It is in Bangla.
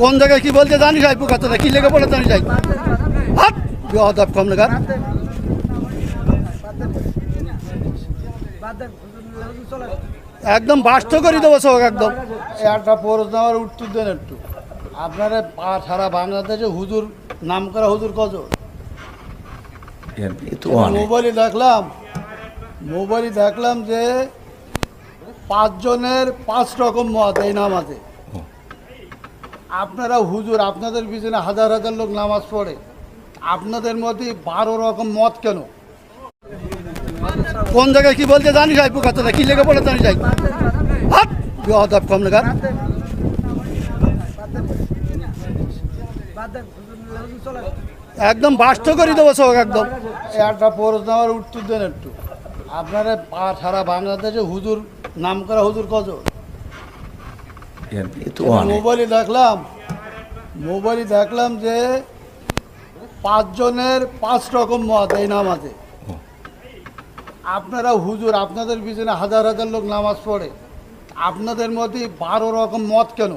কোন জায়গায় কি বলতে জানি যাই পোকাতে কি লেগে পড়ে জানি যাই হাত বেয়াদব কম লাগার একদম বাস্ত করে দেবো সব একদম একটা প্রশ্ন আমার উত্তর দেন একটু আপনারা সারা বাংলাদেশে হুজুর নাম করা হুজুর কজন? মোবাইলে দেখলাম যে 5 জনের 5 রকম মত এই নামাজে। আপনারা হুজুর, আপনাদের পিছনে হাজার হাজার লোক নামাজ পড়ে, আপনাদের মধ্যে 12 রকম মত কেন? কোন জায়গায় কি বলতে জানি যাই পোকাতে কি লেগে পড়ে জানি যাই হাত বেয়াদব কম লাগার একদম বাস্ত করে দেবো সব একদম একটা প্রশ্ন আমার উত্তর দেন একটু আপনারা সারা বাংলাদেশে হুজুর নাম করা হুজুর কজন? মোবাইলে দেখলাম যে 5 জনের 5 রকম মত এই নামাজে। আপনারা হুজুর, আপনাদের পিছনে হাজার হাজার লোক নামাজ পড়ে, আপনাদের মধ্যে 12 রকম মত কেন?